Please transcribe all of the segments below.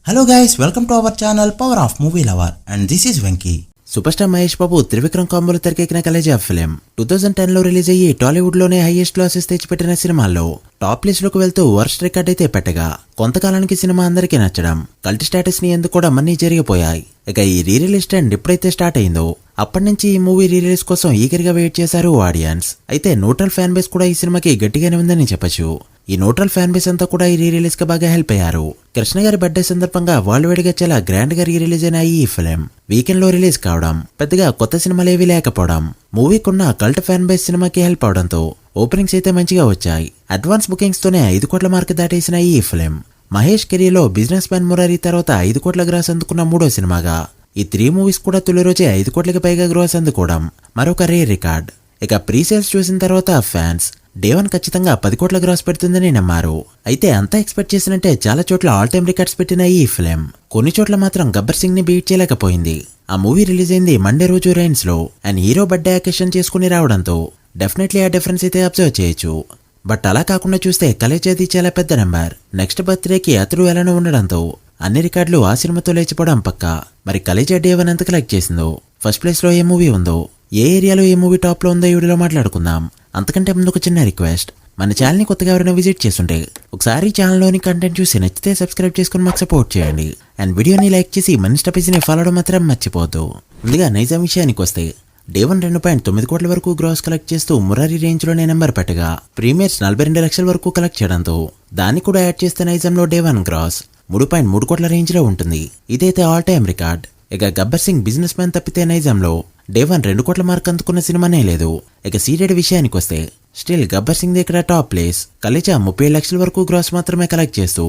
Hello guys, welcome to our channel Power of Movie Lover and this is Venki. Super star Mahesh Babu Trivikram కాంబోలో తెరకెక్కిన Khaleja film 2010లో release అయ్యి టాలీవుడ్ లోనే highest losses తెచ్చిపెట్టిన సినిమాల్లో top list లోకి వెళ్తూ worst record అయితే పెట్టగా కొంతకాలానికి సినిమా అందరికీ నచ్చడం కల్ట్ స్టేటస్ ని ఎందుకు కూడా మన్నీ జరిగిపోయాయి. ఇక ఈ రీ రిలీజ్ ట్రెండ్ ఎప్పుడైతే స్టార్ట్ అయిందో అప్పటి నుంచి ఈ మూవీ రీ రిలీజ్ కోసం ఈగర్ గా వెయిట్ చేశారు ఆడియన్స్. అయితే న్యూట్రల్ ఫ్యాన్ బేస్ కూడా ఈ సినిమాకి గట్టిగానే ఉందని చెప్పొచ్చు. ఈ న్యూట్రల్ ఫ్యాన్ బేస్ అంతా కూడా ఈ రీ రిలీజ్ కి బాగా హెల్ప్ అయ్యారు. కృష్ణ గారి బర్త్డే సందర్భంగా వరల్డ్ వైడ్ గా చాలా గ్రాండ్ గా రీ రిలీజ్ అయిన ఈ ఫిలిం వీకెండ్ లో రిలీజ్ కావడం, పెద్దగా కొత్త సినిమాలేవీ లేకపోవడం, మూవీకున్న కల్ట్ ఫ్యాన్ బేస్ సినిమాకి హెల్ప్ అవడంతో ఓపెనింగ్స్ అయితే మంచిగా వచ్చాయి. అడ్వాన్స్ బుకింగ్స్ తోనే 5 కోట్ల మార్క్ దాటేసిన ఈ ఫిలిం మహేష్ కెరీర్ లో బిజినెస్ మ్యాన్ మురారి తర్వాత 5 కోట్ల గ్రాస్ అందుకున్న మూడో సినిమాగా ఈ 3 మూవీస్ కూడా తొలి రోజే 5 కోట్లకి పైగా గ్రాస్ అందుకోవడం మరొక రేర్ రికార్డ్. ఇక ప్రీ సేల్స్ చూసిన తర్వాత ఫ్యాన్స్ డే 1 ఖచ్చితంగా 10 కోట్ల గ్రాస్ పెడుతుందని నమ్మారు. అయితే అంతా ఎక్స్పెక్ట్ చేసినట్టే చాలా చోట్ల ఆల్ టైమ్ రికార్డ్స్ పెట్టిన ఈ ఫిలిం కొన్ని చోట్ల మాత్రం గబ్బర్ సింగ్ ని బీట్ చేయలేకపోయింది. ఆ మూవీ రిలీజ్ అయింది మండే రోజు రైన్స్ లో అండ్ హీరో బర్త్డే అకేషన్ చేసుకుని రావడంతో డెఫినెట్లీ ఆ డిఫరెన్స్ అయితే అబ్జర్వ్ చేయొచ్చు. బట్ అలా కాకుండా చూస్తే కలేజాది చాలా పెద్ద నెంబర్. నెక్స్ట్ బర్త్డేకి అతడు ఎలానో ఉండడంతో అన్ని రికార్డులు ఆ సినిమాతో లేచిపోవడం పక్క. మరి కలేజా డే 1 ఎంత కలెక్ట్ చేసిందో, ఫస్ట్ ప్లేస్ లో ఏ మూవీ ఉందో, ఏ ఏరియాలో ఏ మూవీ టాప్ లో ఉందో ఈ వీడియోలో మాట్లాడుకుందాం. అంతకంటే ముందు ఒక చిన్న రిక్వెస్ట్, మన ఛానల్ ని కొత్తగా ఎవరైనా విజిట్ చేస్తుంటే ఒకసారి ఛానల్లోని కంటెంట్ చూసి నచ్చితే సబ్స్క్రైబ్ చేసుకుని మాకు సపోర్ట్ చేయండి. అండ్ వీడియోని లైక్ చేసి మన ఇన్స్టా పేజీని ఫాలో అవడం మాత్రం మర్చిపోవద్దు. ముందుగా నైజాం విషయానికి వస్తే డే 1 2.9 కోట్ల వరకు గ్రాస్ కలెక్ట్ చేస్తూ మురారి రేంజ్ లోనే నెంబర్ పెట్టగా ప్రీమియర్స్ 42 లక్షల వరకు కలెక్ట్ చేయడంతో దాన్ని కూడా యాడ్ చేస్తే నైజాంలో డే 1 గ్రాస్ 3.3 కోట్ల రేంజ్ లో ఉంటుంది. ఇదైతే ఆల్ టైమ్ రికార్డ్. ఇక గబ్బర్ సింగ్ బిజినెస్ మ్యాన్ తప్పితే నైజాంలో డే 1 2 కోట్ల మార్క్ అందుకున్న సినిమానే లేదు. ఇక సీడెడ్ విషయానికి వస్తే స్టిల్ గబ్బర్ సింగ్ దగ్గర టాప్ ప్లేస్. కలేజా 37 లక్షల వరకు గ్రాస్ మాత్రమే కలెక్ట్ చేస్తూ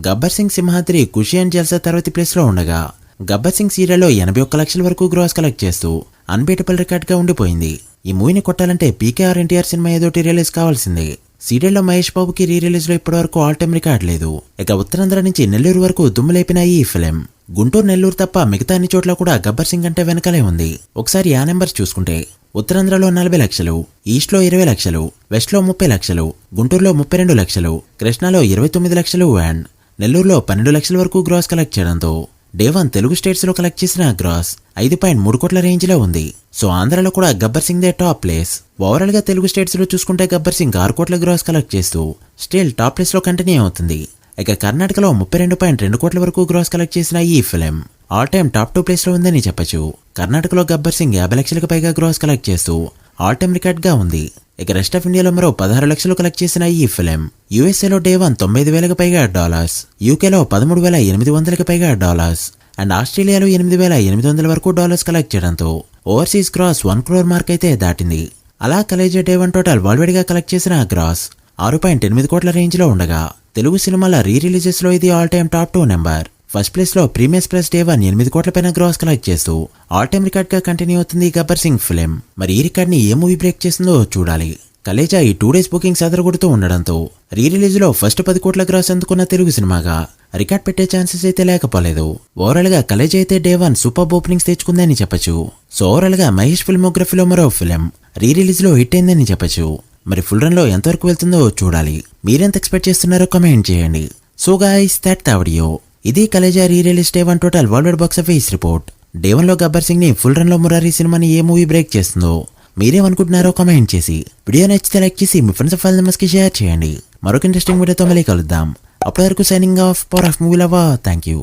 గబ్బర్ సింగ్, సింహాద్రి, ఖుషి అండ్ జల్సా తర్వాతి ప్లేస్ లో ఉండగా గబ్బర్ సింగ్ సీరియల్లో 81 లక్షల వరకు గ్రాస్ కలెక్ట్ చేస్తూ అన్బీటబుల్ రికార్డ్ గా ఉండిపోయింది. ఈ మూవీని కొట్టాలంటే పీకేఆర్ ఎన్టీఆర్ సినిమా ఏదోటి రిలీజ్ కావాల్సిందే. సీరియల్లో మహేష్ బాబుకి రీ రిలీజ్ లో ఇప్పటి వరకు ఆల్ టైమ్ రికార్డ్ లేదు. ఇక ఉత్తరాంధ్ర నుంచి నెల్లూరు వరకు దుమ్ములేపిన ఈ ఫిలిం గుంటూరు, నెల్లూరు తప్ప మిగతా అన్ని చోట్ల కూడా గబ్బర్ సింగ్ అంటే వెనకాలే ఉంది. ఒకసారి ఆ నెంబర్స్ చూసుకుంటే ఉత్తరాంధ్రలో 40 లక్షలు, ఈస్ట్ లో 20 లక్షలు, వెస్ట్ లో 30 లక్షలు, గుంటూరులో 32 లక్షలు, కృష్ణాలో 29 లక్షలు అండ్ నెల్లూరులో 12 లక్షల వరకు గ్రాస్ కలెక్ట్ చేయడంతో డే 1 తెలుగు స్టేట్స్ లో కలెక్ట్ చేసిన గ్రాస్ 5.3 కోట్ల రేంజ్ లో ఉంది. సో ఆంధ్రలో కూడా Gabbar Singh they top place. Overall గా తెలుగు స్టేట్స్ లో చూసుకుంటే గబ్బర్ సింగ్ 6 కోట్ల గ్రాస్ కలెక్ట్ చేస్తూ స్టిల్ టాప్ ప్లేస్ లో కంటిన్యూ అవుతుంది. ఇక కర్ణాటకలో 32.2 కోట్ల వరకు గ్రాస్ కలెక్ట్ చేసిన ఈ film all time top 2 place లో ఉందని చెప్పొచ్చు. కర్ణాటకలో గబ్బర్ సింగ్ 50 లక్షలకు పైగా గ్రాస్ కలెక్ట్ చేస్తూ ఆల్ టైమ్ రికార్డ్ గా ఉంది. ఇక రెస్ట్ ఆఫ్ ఇండియాలో మరో 16 లక్షలు కలెక్ట్ చేసిన ఈ ఫిలిం యూఎస్ఏలో డే 1 95,000కి పైగా డాలర్స్, యూకేలో 13,800కి పైగా డాలర్స్ అండ్ ఆస్ట్రేలియాలో 8,800 వరకు డాలర్స్ కలెక్ట్ చేయడంతో ఓవర్సీస్ గ్రాస్ 1 crore మార్క్ అయితే దాటింది. అలా Khaleja day 1 total world wide గా కలెక్ట్ చేసిన గ్రాస్ 6.8 కోట్ల రేంజ్ లో ఉండగా తెలుగు సినిమాల రీ రిలీజెస్ లో ఇది all time top 2 number. First place లో ప్రీమియర్స్ ప్లస్ డే 1 8 కోట్ల పైన గ్రాస్ కలెక్ట్ చేస్తూ ఆల్ టైమ్ రికార్డ్ గా కంటిన్యూ అవుతుంది గబ్బర్ సింగ్ ఫిలిం. మరి ఈ రికార్డ్ ని ఏ మూవీ బ్రేక్ చేస్తుందో చూడాలి. కలేజా ఈ 2 డేస్ బుకింగ్స్ అదరగొడుతూ ఉండడంతో రీ రిలీజ్ లో ఫస్ట్ 10 కోట్ల గ్రాస్ అందుకున్న తెలుగు సినిమాగా రికార్డ్ పెట్టే ఛాన్సెస్ అయితే లేకపోలేదు. ఓవరాల్ గా కలేజా అయితే డే 1 సూపర్ ఓపెనింగ్స్ తెచ్చుకుందని చెప్పొచ్చు. సో ఓవరాల్ గా మహేష్ ఫిల్మోగ్రఫీలో మరో ఫిలిం రీ రిలీజ్ లో హిట్ అయిందని చెప్పొచ్చు. మరి ఫుల్ రన్ లో ఎంతవరకు వెళ్తుందో చూడాలి. మీరెంత ఎక్స్పెక్ట్ చేస్తున్నారో కమెంట్ చేయండి. So guys that the video. ఇది Khaleja re release day 1 total world wide box office report. Day 1 లో గబ్బర్ సింగ్ ని, ఫుల్ రన్ లో మురారి సినిమాని ఏ మూవీ బ్రేక్ చేస్తుందో మీరేమనుకుంటున్నారో కామెంట్ చేసి వీడియో నచ్చితే లైక్ చేసి మీ ఫ్రెండ్స్ ఫైల్ మెంబర్స్ కి షేర్ చేయండి. మరొక ఇంట్రెస్టింగ్ వీడియోతో మళ్ళీ కలుద్దాం. అప్పటి వరకు signing off, power of movie lover. Thank you.